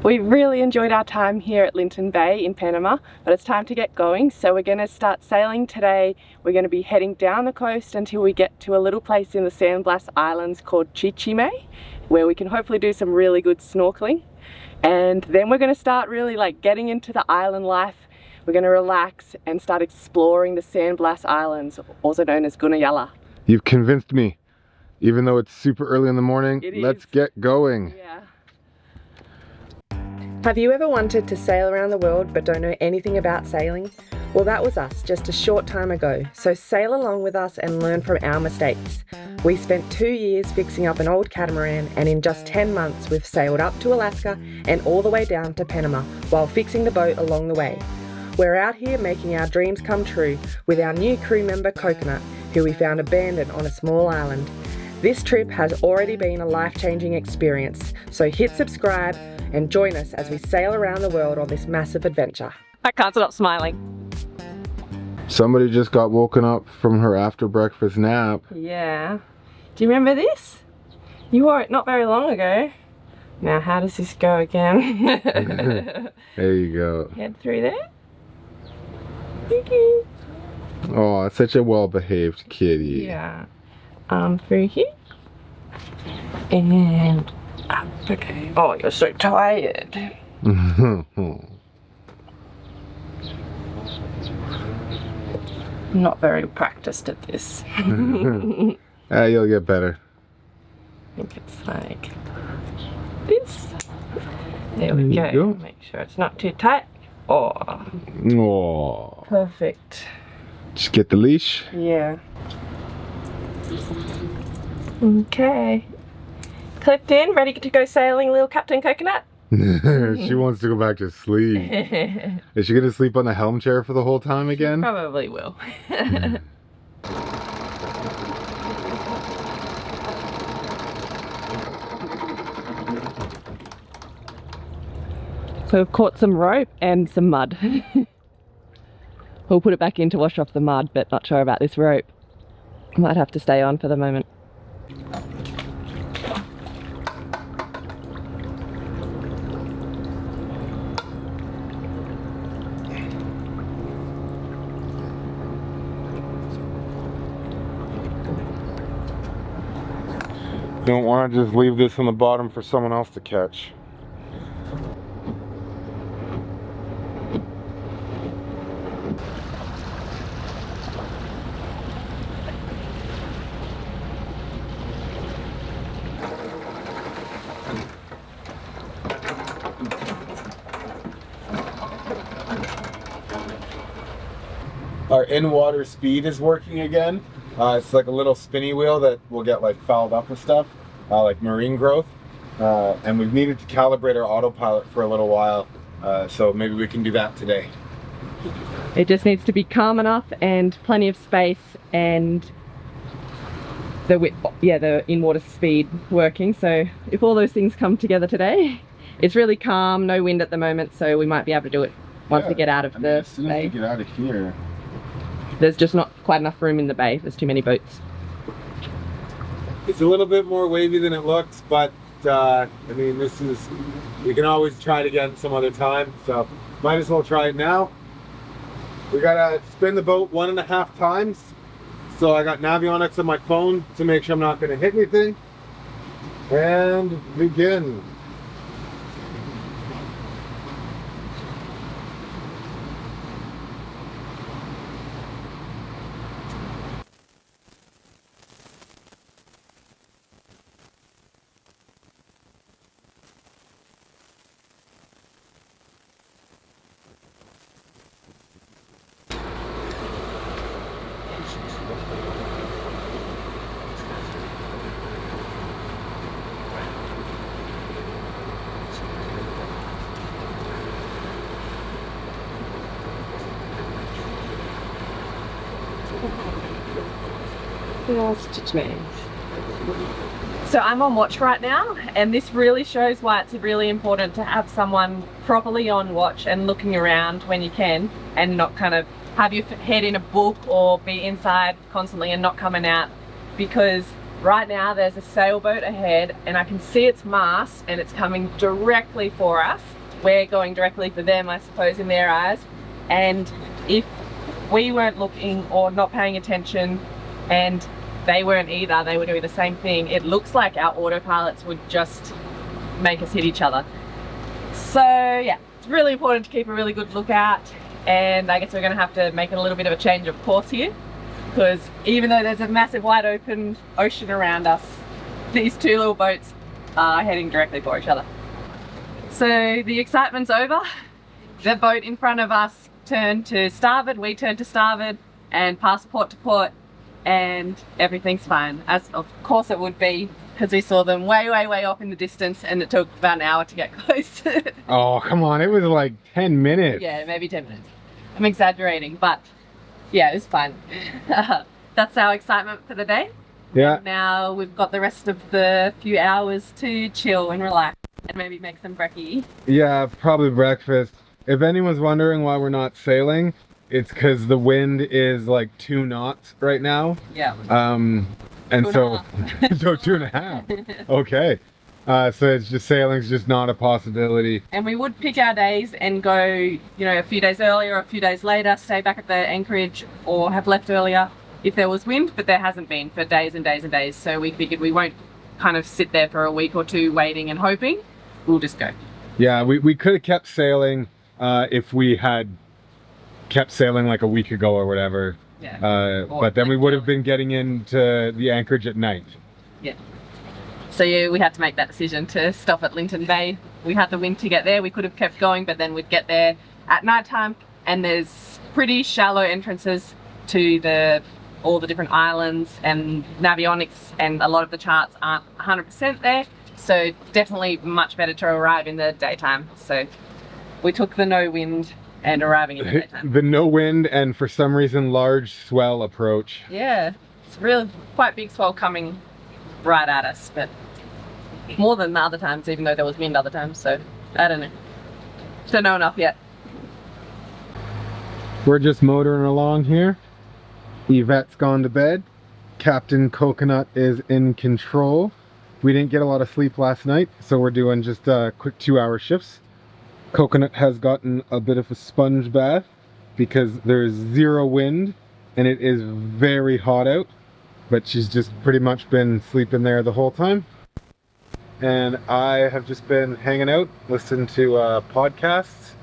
We really enjoyed our time here at Linton Bay in Panama, but it's time to get going, so we're going to start sailing today. We're going to be heading down the coast until we get to a little place in the San Blas Islands called Chichime, where we can hopefully do some really good snorkeling. And then we're going to start really getting into the island life. We're going to relax and start exploring the San Blas Islands, also known as Gunayala. You've convinced me. Even though it's super early in the morning, let's get going. Yeah. Have you ever wanted to sail around the world but don't know anything about sailing? Well, that was us just a short time ago, so sail along with us and learn from our mistakes. We spent 2 years fixing up an old catamaran, and in just 10 months we've sailed up to Alaska and all the way down to Panama while fixing the boat along the way. We're out here making our dreams come true with our new crew member Coconut, who we found abandoned on a small island. This trip has already been a life-changing experience, so hit subscribe and join us as we sail around the world on this massive adventure. I can't stop smiling. Somebody just got woken up from her after breakfast nap. Yeah. Do you remember this? You wore it not very long ago. Now how does this go again? There you go. Head through there. Okay. Oh, such a well-behaved kitty. Yeah. Through here. And up. Okay. Oh, you're so tired. Not very practiced at this. You'll get better. I think it's like this. There we go. Make sure it's not too tight. Oh. Perfect. Just get the leash. Yeah. Okay. Clipped in, ready to go sailing, little Captain Coconut? She wants to go back to sleep. Is she going to sleep on the helm chair for the whole time again? She probably will. So we've caught some rope and some mud. We'll put it back in to wash off the mud, but not sure about this rope. Might have to stay on for the moment. Don't want to just leave this on the bottom for someone else to catch. Our in-water speed is working again. It's like a little spinny wheel that will get fouled up with stuff, like marine growth. And we've needed to calibrate our autopilot for a little while, so maybe we can do that today. It just needs to be calm enough and plenty of space and the in-water speed working. So if all those things come together today, it's really calm, no wind at the moment, so we might be able to do it once we get out of the as soon as we get out of here. There's just not quite enough room in the bay. There's too many boats. It's a little bit more wavy than it looks, but I mean, we can always try it again some other time, so might as well try it now. We gotta spin the boat 1.5 times. So I got Navionics on my phone to make sure I'm not gonna hit anything. And begin. So I'm on watch right now, and this really shows why it's really important to have someone properly on watch and looking around when you can, and not kind of have your head in a book or be inside constantly and not coming out, because right now there's a sailboat ahead and I can see its mast and it's coming directly for us. we're going directly for them, I suppose, in their eyes. And if we weren't looking or not paying attention and they weren't either, they were doing the same thing, it looks like our autopilots would just make us hit each other. So yeah, it's really important to keep a really good lookout, and I guess we're going to have to make a little bit of a change of course here, because even though there's a massive wide open ocean around us, these two little boats are heading directly for each other. So the excitement's over. The boat in front of us turned to starboard, we turned to starboard and passed port to port, and everything's fine, as of course it would be, because we saw them way off in the distance, and it took about an hour to get close. Oh, come on, it was like 10 minutes. Yeah, maybe 10 minutes. I'm exaggerating, but yeah, it was fun. That's our excitement for the day. Yeah. And now we've got the rest of the few hours to chill and relax and maybe make some brekkie. Yeah, probably breakfast. If anyone's wondering why we're not sailing, it's because the wind is like 2 knots right now. Yeah. And so 2.5. Okay. So it's just, sailing's just not a possibility. And we would pick our days and go, you know, a few days earlier or a few days later, stay back at the anchorage, or have left earlier if there was wind, but there hasn't been for days and days and days. So we figured we won't kind of sit there for a week or two waiting and hoping. We'll just go. Yeah, we could have kept sailing if we had kept sailing like a week ago or whatever. Yeah. But then we would have been getting into the anchorage at night. Yeah. So yeah, we had to make that decision to stop at Linton Bay. We had the wind to get there. We could have kept going, but then we'd get there at night time, and there's pretty shallow entrances to all the different islands, and navionics and a lot of the charts aren't 100% there. So definitely much better to arrive in the daytime. So we took the no wind and arriving in the daytime. The no wind and for some reason large swell approach. Yeah, it's really quite big swell coming right at us, but more than the other times, even though there was wind other times. So I don't know. Don't know enough yet. We're just motoring along here. Yvette's gone to bed. Captain Coconut is in control. We didn't get a lot of sleep last night, so we're doing just quick 2-hour shifts. Coconut has gotten a bit of a sponge bath because there's 0 wind and it is very hot out, but she's just pretty much been sleeping there the whole time. And I have just been hanging out, listening to podcasts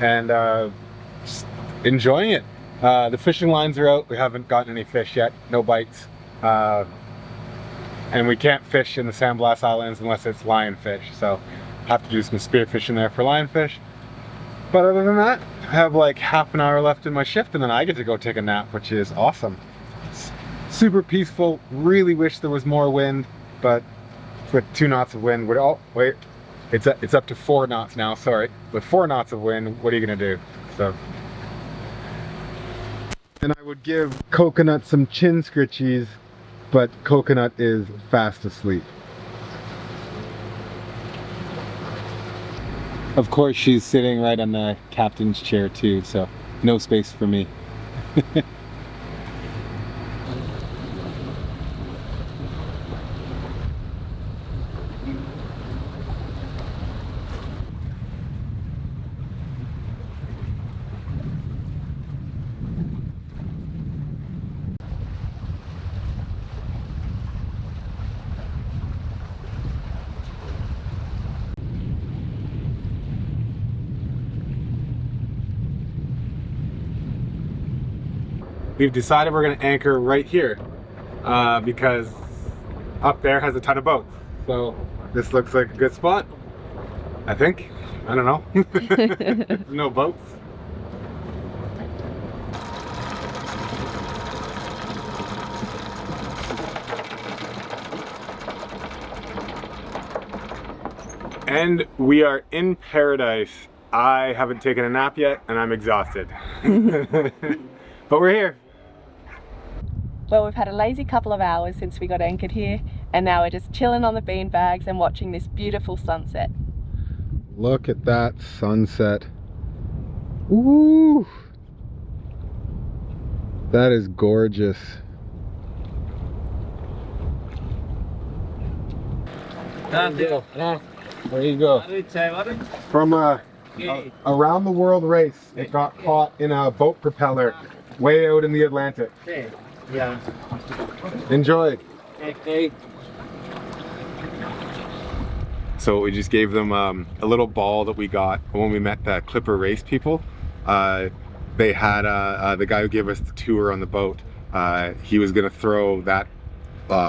and just enjoying it. The fishing lines are out. We haven't gotten any fish yet, no bites. And we can't fish in the San Blas Islands unless it's lionfish, so have to do some spear fishing there for lionfish. But other than that, I have like half an hour left in my shift, and then I get to go take a nap, which is awesome. It's super peaceful. Really wish there was more wind, but with 2 knots of wind, oh wait, it's up to 4 knots now. Sorry, with 4 knots of wind, what are you gonna do? So, and I would give Coconut some chin scritchies, but Coconut is fast asleep. Of course, she's sitting right on the captain's chair too, so no space for me. We've decided we're going to anchor right here because up there has a ton of boats. So this looks like a good spot, I think. I don't know. No boats. And we are in paradise. I haven't taken a nap yet and I'm exhausted. But we're here. Well, we've had a lazy couple of hours since we got anchored here, and now we're just chilling on the bean bags and watching this beautiful sunset. Look at that sunset. Ooh, that is gorgeous. There you go. From around the world race. It got caught in a boat propeller way out in the Atlantic. Okay. Yeah. Enjoy. Okay. So we just gave them a little ball that we got when we met the Clipper race people. They had the guy who gave us the tour on the boat. He was gonna throw that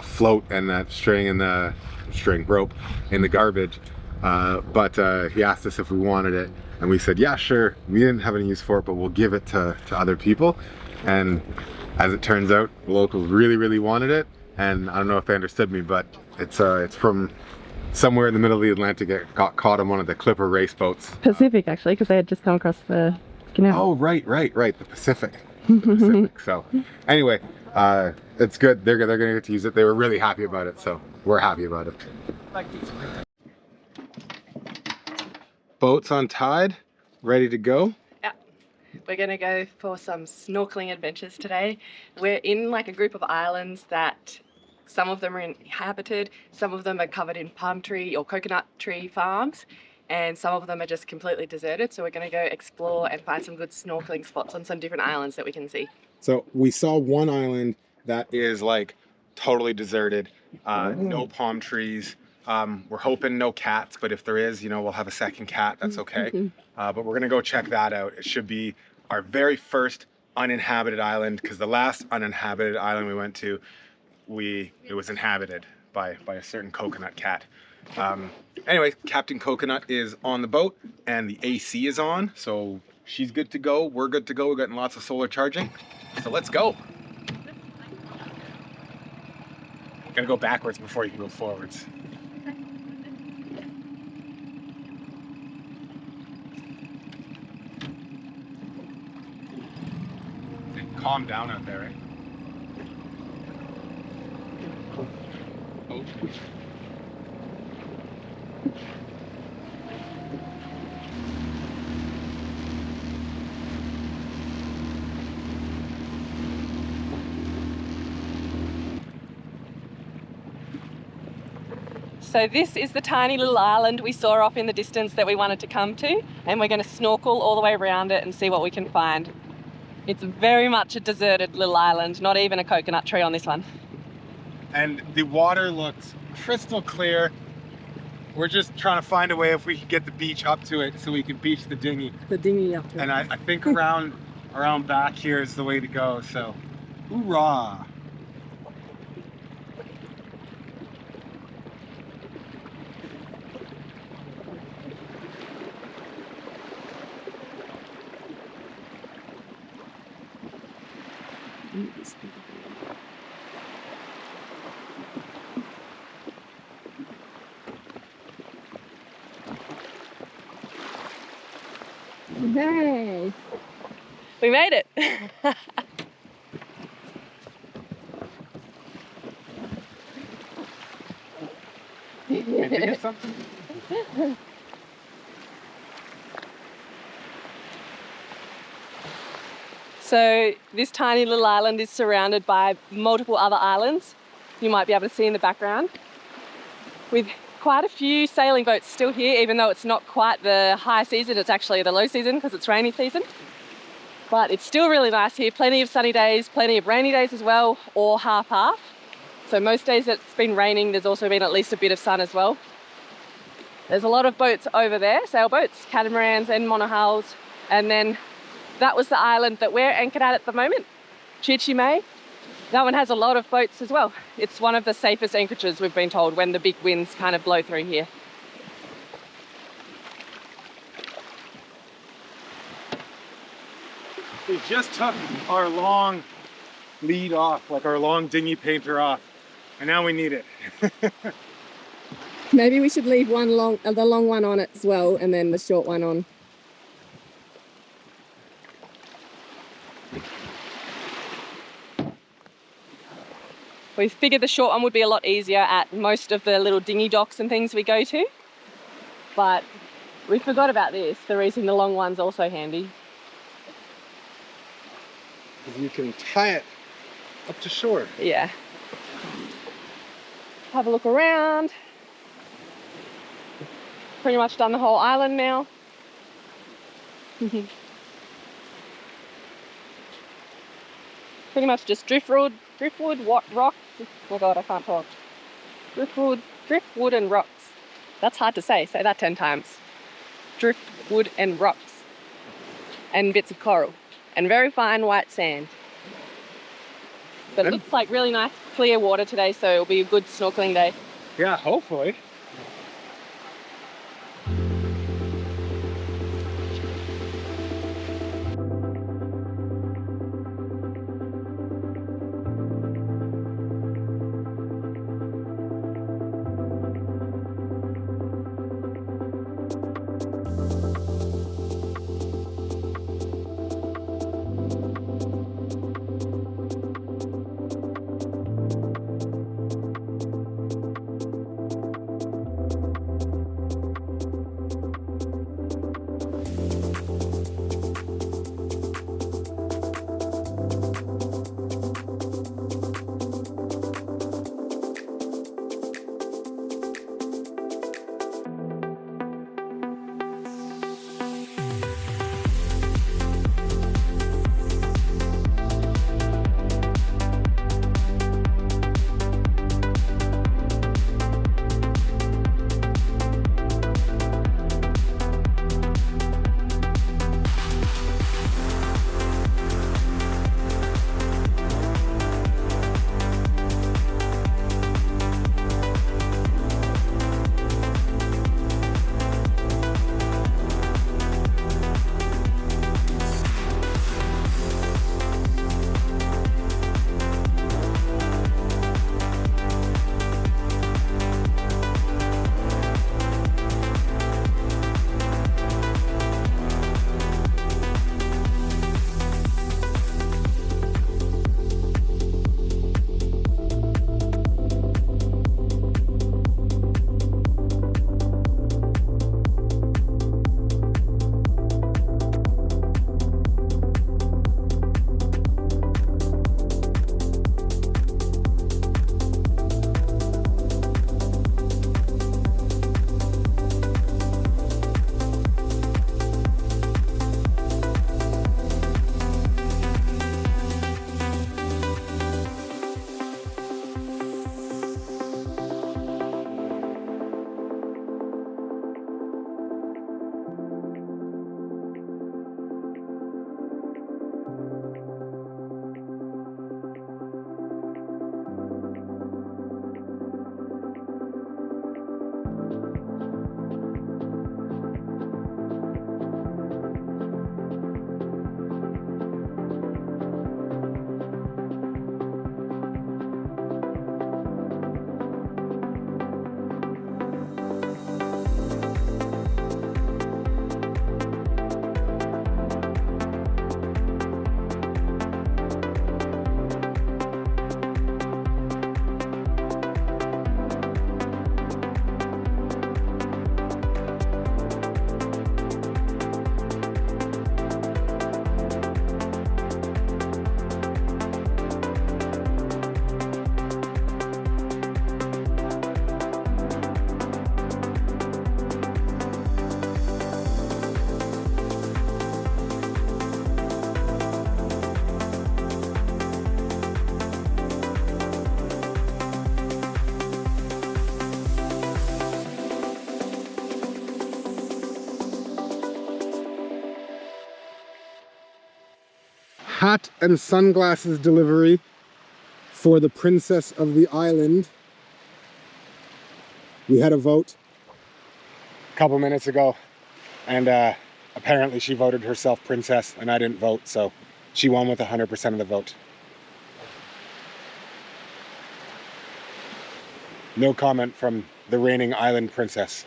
float and that string rope in the garbage, but he asked us if we wanted it, and we said yeah, sure. We didn't have any use for it, but we'll give it to other people. And as it turns out, the locals really wanted it, and I don't know if they understood me, but it's from somewhere in the middle of the Atlantic. It got caught on one of the Clipper race boats. Pacific, actually, because they had just come across the canal. Oh, right, the Pacific. The Pacific. So anyway, it's good. They're gonna get to use it. They were really happy about it, so we're happy about it. Boats on tide, ready to go. Yeah, we're gonna go for some snorkeling adventures today. We're in like a group of islands that some of them are inhabited, some of them are covered in palm tree or coconut tree farms, and some of them are just completely deserted. So we're gonna go explore and find some good snorkeling spots on some different islands that we can see. So we saw one island that is like totally deserted, no palm trees. We're hoping no cats, but if there is, you know, we'll have a second cat, that's okay. But we're gonna go check that out. It should be our very first uninhabited island, because the last uninhabited island we went to, it was inhabited by a certain coconut cat. Anyway, Captain Coconut is on the boat and the AC is on, so she's good to go. We're good to go. We're getting lots of solar charging, so let's go. Gotta go backwards before you can go forwards. Calm down out there, right? Oh. So this is the tiny little island we saw off in the distance that we wanted to come to, and we're going to snorkel all the way around it and see what we can find. It's very much a deserted little island, not even a coconut tree on this one. And the water looks crystal clear. We're just trying to find a way if we can get the beach up to it so we can beach the dinghy. The dinghy up to it. And I think around back here is the way to go, so hoorah. Hey! We made it! Did you get something? So this tiny little island is surrounded by multiple other islands you might be able to see in the background, with quite a few sailing boats still here, even though it's not quite the high season. It's actually the low season because it's rainy season. But it's still really nice here. Plenty of sunny days, plenty of rainy days as well, or half-half. So most days that it's been raining, there's also been at least a bit of sun as well. There's a lot of boats over there, sailboats, catamarans and monohulls. And then that was the island that we're anchored at the moment, Chichime. That one has a lot of boats as well. It's one of the safest anchorages, we've been told, when the big winds kind of blow through here. We just took our long lead off, like our long dinghy painter off, and now we need it. Maybe we should leave the long one on as well, and then the short one on. We figured the short one would be a lot easier at most of the little dinghy docks and things we go to, but we forgot about this, the reason the long one's also handy. You can tie it up to shore. Yeah. Have a look around. Pretty much done the whole island now. Pretty much just driftwood, rocks. Oh my god, I can't talk. Driftwood and rocks. That's hard to say. Say that 10 times. Driftwood and rocks. And bits of coral. And very fine white sand. But it looks like really nice clear water today, so it'll be a good snorkeling day. Yeah, hopefully. Hat and sunglasses delivery for the princess of the island. We had a vote a couple minutes ago, and apparently she voted herself princess and I didn't vote, so she won with 100% of the vote. No comment from the reigning island princess.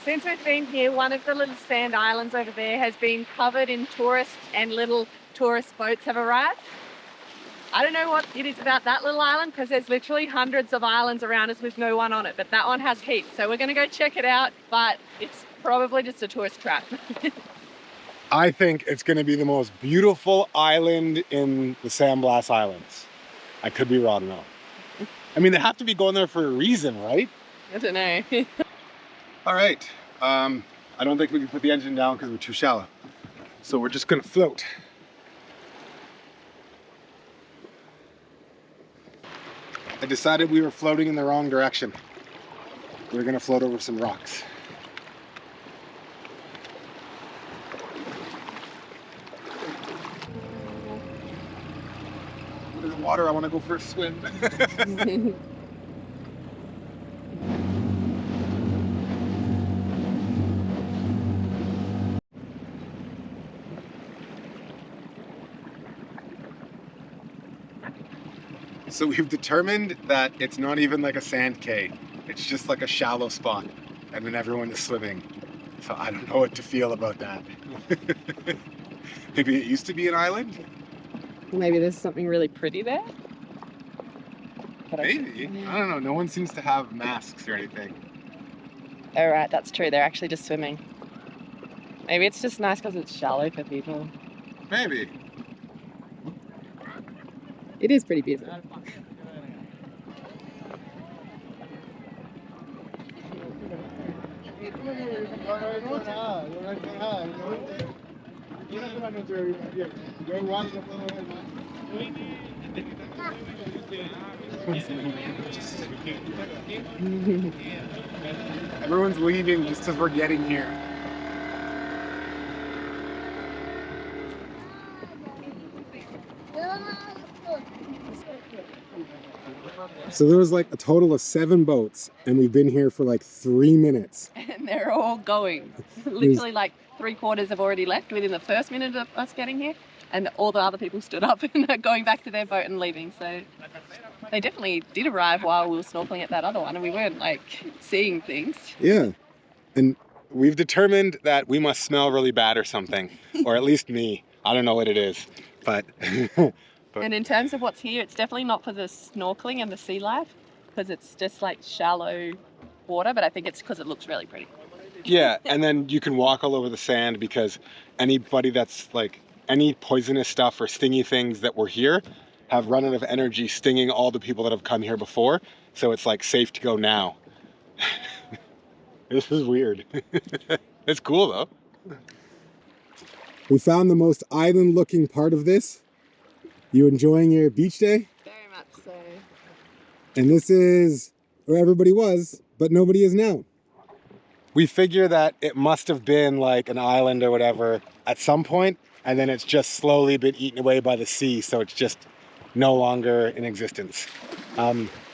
Since we've been here, one of the little sand islands over there has been covered in tourists, and little tourist boats have arrived. I don't know what it is about that little island, because there's literally hundreds of islands around us with no one on it, but that one has heaps. So we're going to go check it out, but it's probably just a tourist trap. I think it's going to be the most beautiful island in the San Blas Islands. I could be wrong though. I mean, they have to be going there for a reason, right? I don't know. All right. I don't think we can put the engine down because we're too shallow. So we're just gonna float. I decided we were floating in the wrong direction. We were gonna float over some rocks. There's water, I wanna go for a swim. So we've determined that it's not even like a sand cay. It's just like a shallow spot. And then everyone is swimming. So I don't know what to feel about that. Maybe it used to be an island? Maybe there's something really pretty there? Maybe. I don't know. No one seems to have masks or anything. Oh right, that's true. They're actually just swimming. Maybe it's just nice because it's shallow for people. Maybe. It is pretty beautiful. Everyone's leaving just because we're getting here. So there was like a total of 7 boats, and we've been here for like 3 minutes. And they're all going. Literally like 3/4 have already left within the first minute of us getting here. And all the other people stood up and are going back to their boat and leaving. So they definitely did arrive while we were snorkeling at that other one, and we weren't like seeing things. Yeah. And we've determined that we must smell really bad or something. Or at least me. I don't know what it is. But And in terms of what's here, it's definitely not for the snorkeling and the sea life, because it's just like shallow water, but I think it's because it looks really pretty. yeah, and then you can walk all over the sand because anybody that's like any poisonous stuff or stingy things that were here have run out of energy stinging all the people that have come here before. So it's like safe to go now. This is weird. It's cool though. We found the most island looking part of this. You enjoying your beach day? Very much so. And this is where everybody was, but nobody is now. We figure that it must have been like an island or whatever at some point, and then it's just slowly been eaten away by the sea, so it's just no longer in existence.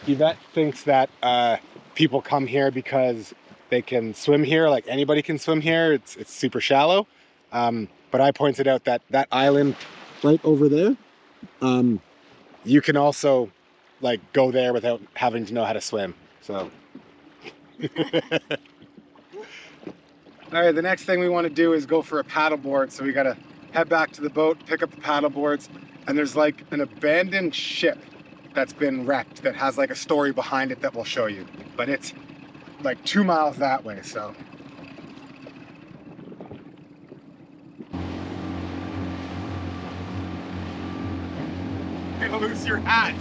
Yvette thinks that people come here because they can swim here, like anybody can swim here. It's super shallow. But I pointed out that that island right over there, you can also like go there without having to know how to swim. So. All right, the next thing we want to do is go for a paddleboard. So we got to head back to the boat, pick up the paddleboards, and there's like an abandoned ship that's been wrecked that has like a story behind it that we'll show you. But it's like 2 miles that way, so. You'll lose your hat.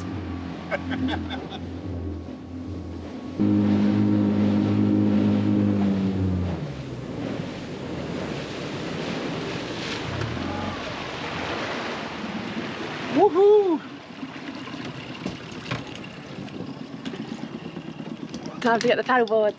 Woohoo! Time to get the paddleboards.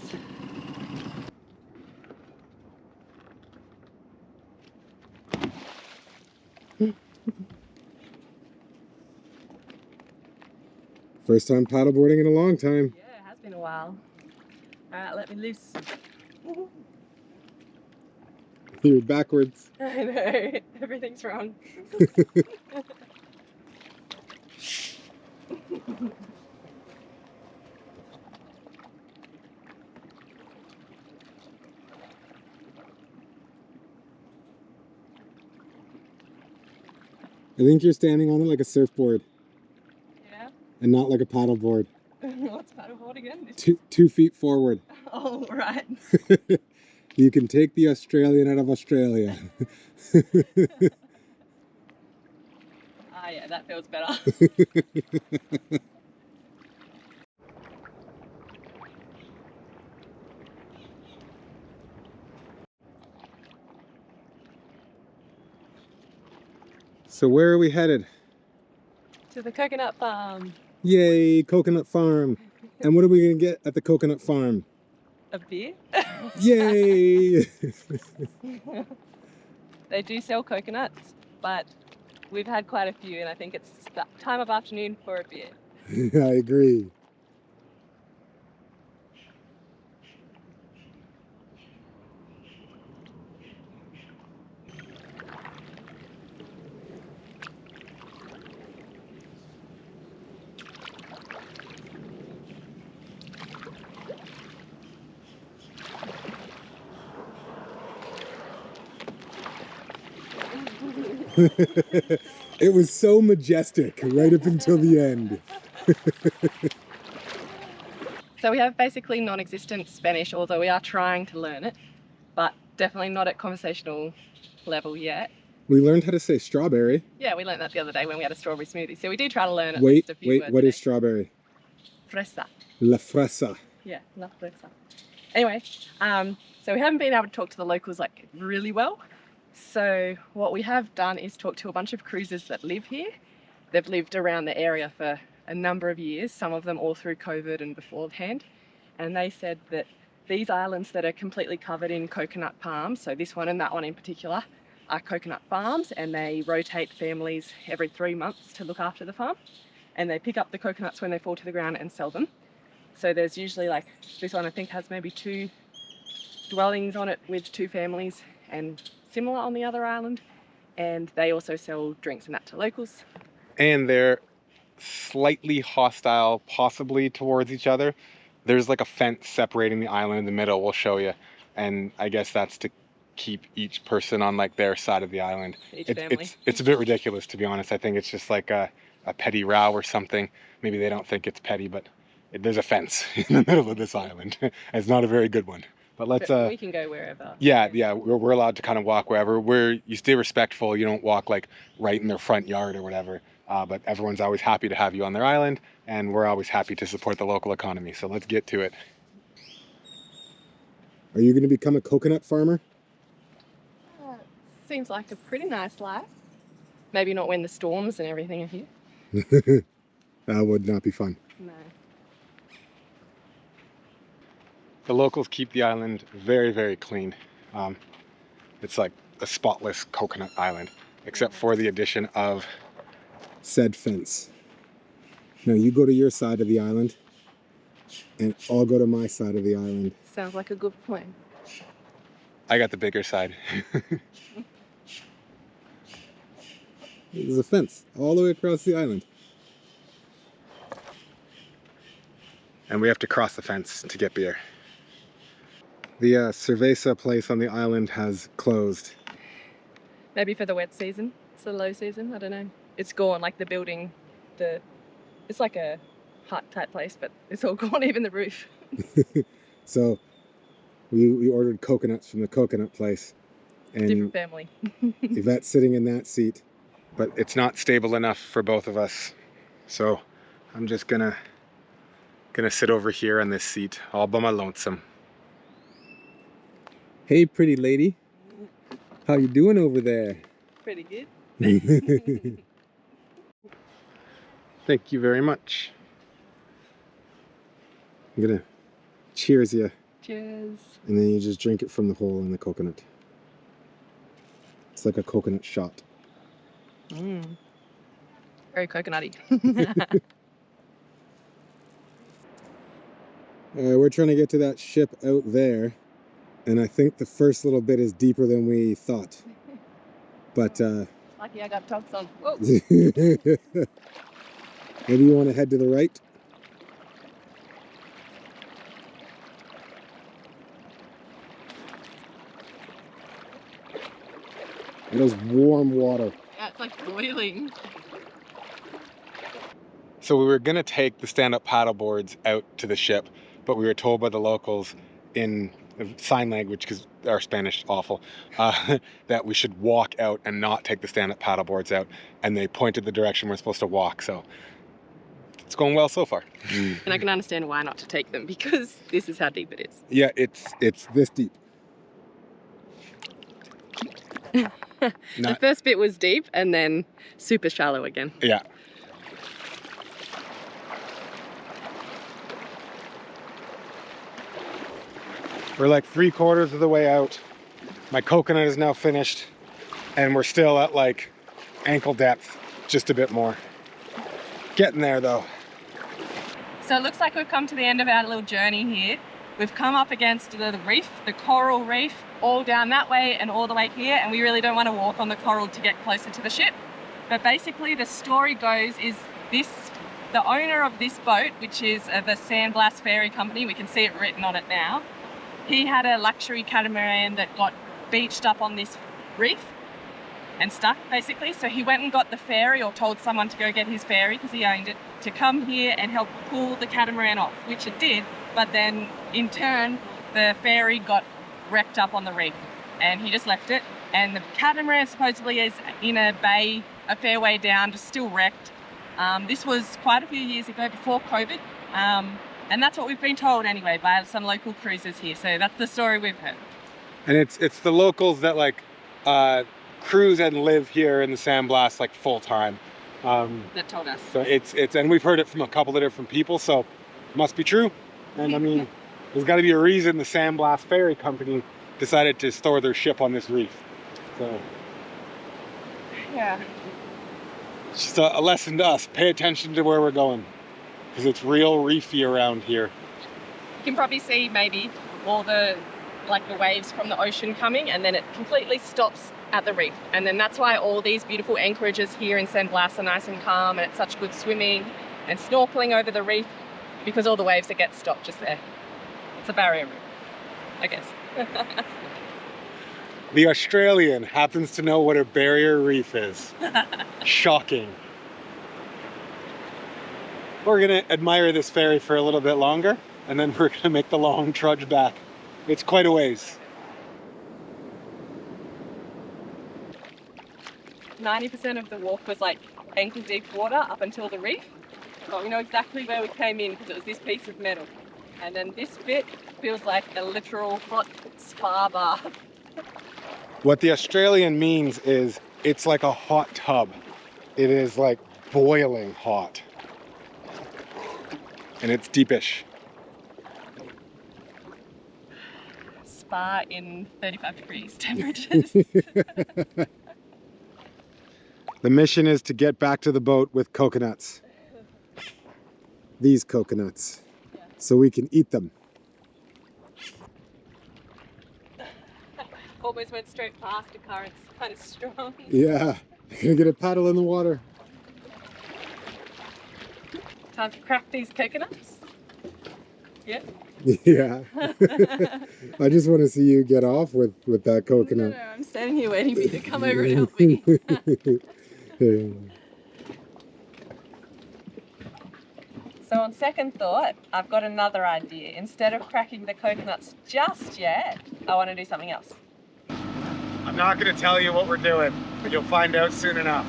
First time paddleboarding in a long time. Yeah, it has been a while. Alright, let me loose. You're backwards. I know, everything's wrong. I think you're standing on it like a surfboard. Yeah? And not like a paddleboard. What's paddleboard again? 2 feet forward. Oh, right. You can take the Australian out of Australia. Ah, yeah, that feels better. So where are we headed? To the coconut farm. Yay, coconut farm. And what are we gonna get at the coconut farm? A beer? Yay! They do sell coconuts, but we've had quite a few and I think it's the time of afternoon for a beer. I agree. It was so majestic right up until the end. So we have basically non-existent Spanish, although we are trying to learn it, but definitely not at conversational level yet. We learned how to say strawberry. Yeah, we learned that the other day when we had a strawberry smoothie. So we do try to learn at Wait, least a few words. what a is day. strawberry? Fresa. La fresa. Yeah, la fresa. Anyway, so we haven't been able to talk to the locals like really well. So what we have done is talk to a bunch of cruisers that live here. They've lived around the area for a number of years, some of them all through COVID and beforehand. And they said that these islands that are completely covered in coconut palms, so this one and that one in particular, are coconut farms, and they rotate families every 3 months to look after the farm. And they pick up the coconuts when they fall to the ground and sell them. So there's usually, like, this one I think has maybe 2 dwellings on it with 2 families, and similar on the other island. And they also sell drinks and that to locals. And they're slightly hostile, possibly towards each other. There's like a fence separating the island in the middle, we'll show you. And I guess that's to keep each person on like their side of the island. Each family. It's a bit ridiculous, to be honest. I think it's just like a petty row or something. Maybe they don't think it's petty, but there's a fence in the middle of this island. It's not a very good one. But let's we can go wherever. Yeah, we're allowed to kind of walk wherever. You stay respectful. You don't walk like right in their front yard or whatever. But everyone's always happy to have you on their island, and we're always happy to support the local economy. So let's get to it. Are you going to become a coconut farmer? Seems like a pretty nice life. Maybe not when the storms and everything are here. That would not be fun. No. The locals keep the island very, very clean. It's like a spotless coconut island, except for the addition of said fence. Now you go to your side of the island, and I'll go to my side of the island. Sounds like a good plan. I got the bigger side. There's a fence all the way across the island. And we have to cross the fence to get beer. The cerveza place on the island has closed. Maybe for the wet season. It's the low season, I don't know. It's gone, like the building, it's like a hut type place, but it's all gone, even the roof. So we ordered coconuts from the coconut place. And Different family. Yvette's sitting in that seat, but it's not stable enough for both of us. So I'm just gonna sit over here on this seat all by my lonesome. Hey, pretty lady. How you doing over there? Pretty good. Thank you very much. I'm gonna cheers you. Cheers. And then you just drink it from the hole in the coconut. It's like a coconut shot. Very coconutty. We're trying to get to that ship out there. And I think the first little bit is deeper than we thought. But Lucky I got tops on. Whoa. Maybe you want to head to the right? It is warm water. Yeah, it's like boiling. So we were going to take the stand-up paddle boards out to the ship, but we were told by the locals in sign language, because our Spanish is awful, that we should walk out and not take the stand-up paddle boards out, and they pointed the direction we're supposed to walk. So it's going well so far. And I can understand why not to take them, because this is how deep it is. Yeah, it's this deep. The first bit was deep and then super shallow again. Yeah. We're like 3/4 of the way out. My coconut is now finished and we're still at like ankle depth, just a bit more. Getting there though. So it looks like we've come to the end of our little journey here. We've come up against the reef, the coral reef, all down that way and all the way here, and we really don't want to walk on the coral to get closer to the ship. But basically the story goes is the owner of this boat, which is the San Blas ferry company, we can see it written on it now, he had a luxury catamaran that got beached up on this reef and stuck basically. So he went and got the ferry, or told someone to go get his ferry because he owned it, to come here and help pull the catamaran off, which it did. But then in turn, the ferry got wrecked up on the reef and he just left it. And the catamaran supposedly is in a bay a fair way down, just still wrecked. This was quite a few years ago, before COVID. And that's what we've been told anyway by some local cruisers here. So that's the story we've heard. And it's the locals that like cruise and live here in the San Blas like full time. That told us. So it's and we've heard it from a couple of different people, so it must be true. And I mean, there's got to be a reason the San Blas ferry company decided to store their ship on this reef. So yeah, it's just a lesson to us. Pay attention to where we're going, because it's real reefy around here. you can probably see maybe all the waves from the ocean coming, and then it completely stops at the reef. And then that's why all these beautiful anchorages here in San Blas are nice and calm, and it's such good swimming and snorkeling over the reef, because all the waves that get stopped just there. It's a barrier reef, I guess. The Australian happens to know what a barrier reef is. Shocking. We're gonna admire this ferry for a little bit longer, and then we're gonna make the long trudge back. It's quite a ways. 90% of the walk was like ankle deep water up until the reef, but we know exactly where we came in because it was this piece of metal. And then this bit feels like a literal hot spa bath. What the Australian means is it's like a hot tub. It is like boiling hot. And it's deepish. Spa in 35 degrees temperatures. The mission is to get back to the boat with coconuts. These coconuts. Yeah. So we can eat them. Almost went straight past the current's kind of strong. Yeah, gonna get a paddle in the water. Time to crack these coconuts. Yeah. Yeah. I just want to see you get off with that coconut. No, I'm standing here waiting for you to come over and help me. So on second thought, I've got another idea. Instead of cracking the coconuts just yet, I want to do something else. I'm not going to tell you what we're doing, but you'll find out soon enough.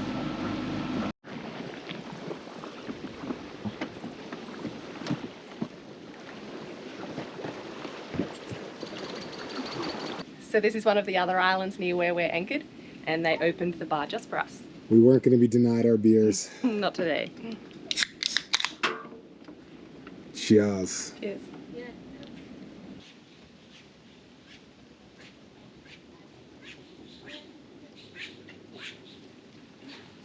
So this is one of the other islands near where we're anchored, and they opened the bar just for us. We weren't going to be denied our beers. Not today. Cheers. Cheers.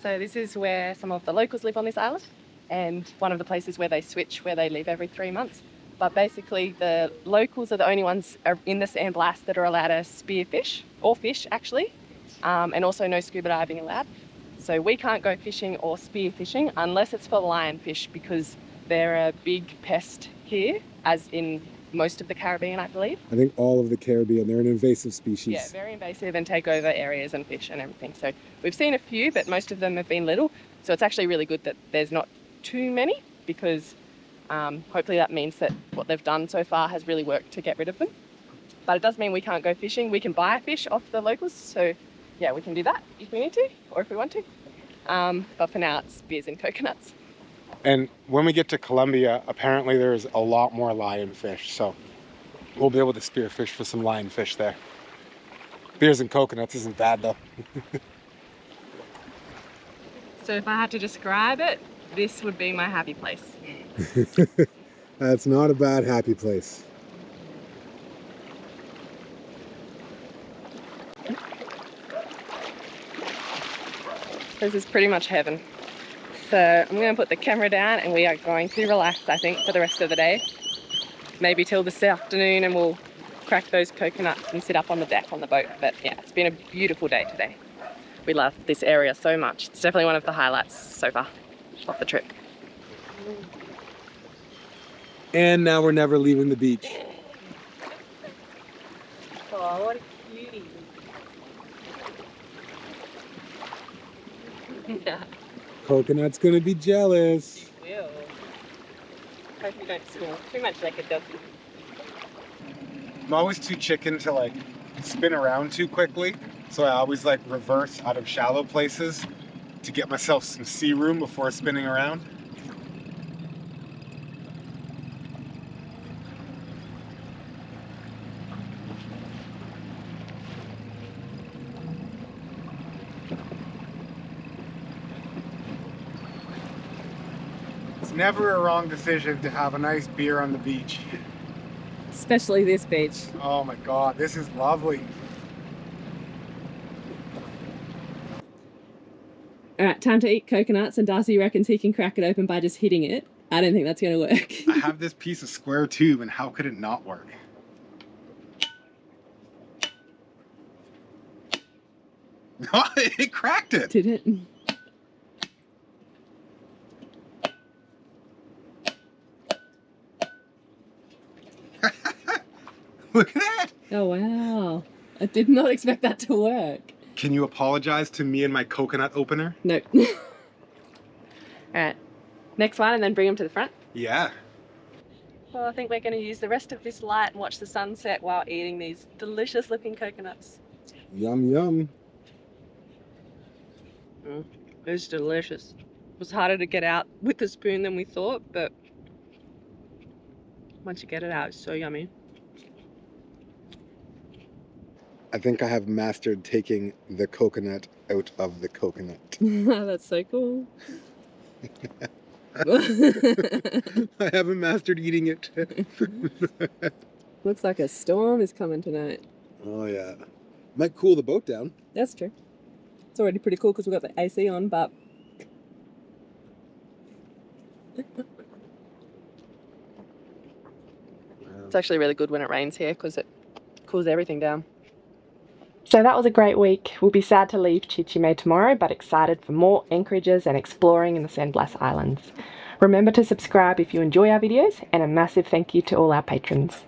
So this is where some of the locals live on this island, and one of the places where they switch, where they live every 3 months. But basically the locals are the only ones in the San Blas that are allowed to spearfish, or fish actually, and also no scuba diving allowed. So we can't go fishing or spearfishing unless it's for lionfish, because they're a big pest here, as in most of the Caribbean, I believe. I think all of the Caribbean, they're an invasive species. Yeah, very invasive and take over areas and fish and everything. So we've seen a few, but most of them have been little. So it's actually really good that there's not too many, because hopefully that means that what they've done so far has really worked to get rid of them. But it does mean we can't go fishing. We can buy fish off the locals. So yeah, we can do that if we need to, or if we want to. But for now, it's beers and coconuts. And when we get to Colombia, apparently there's a lot more lionfish, so we'll be able to spearfish for some lionfish there. Beers and coconuts isn't bad though. So if I had to describe it, this would be my happy place. That's not a bad happy place. This is pretty much heaven. So I'm going to put the camera down and we are going to relax, I think, for the rest of the day. Maybe till this afternoon and we'll crack those coconuts and sit up on the deck on the boat. But yeah, it's been a beautiful day today. We love this area so much. It's definitely one of the highlights so far of the trip. And now we're never leaving the beach. Oh, what a cutie. Yeah. Coconut's gonna be jealous. She will. Hope you don't smell too much like a doggy. I'm always too chicken to like spin around too quickly, so I always like reverse out of shallow places to get myself some sea room before spinning around. It's never a wrong decision to have a nice beer on the beach. Especially this beach. Oh my god, this is lovely. Alright, time to eat coconuts, and Darcy reckons he can crack it open by just hitting it. I don't think that's going to work. I have this piece of square tube, and how could it not work? It cracked it! Did it? Look at that! Oh wow. I did not expect that to work. Can you apologize to me and my coconut opener? No. Alright, next one and then bring them to the front. Yeah. Well, I think we're going to use the rest of this light and watch the sunset while eating these delicious looking coconuts. Yum yum. It's delicious. It was harder to get out with the spoon than we thought, but once you get it out, it's so yummy. I think I have mastered taking the coconut out of the coconut. That's so cool. I haven't mastered eating it. Looks like a storm is coming tonight. Oh yeah. Might cool the boat down. That's true. It's already pretty cool because we've got the AC on, but it's actually really good when it rains here because it cools everything down. So that was a great week. We'll be sad to leave Chichime tomorrow, but excited for more anchorages and exploring in the San Blas Islands. Remember to subscribe if you enjoy our videos, and a massive thank you to all our patrons.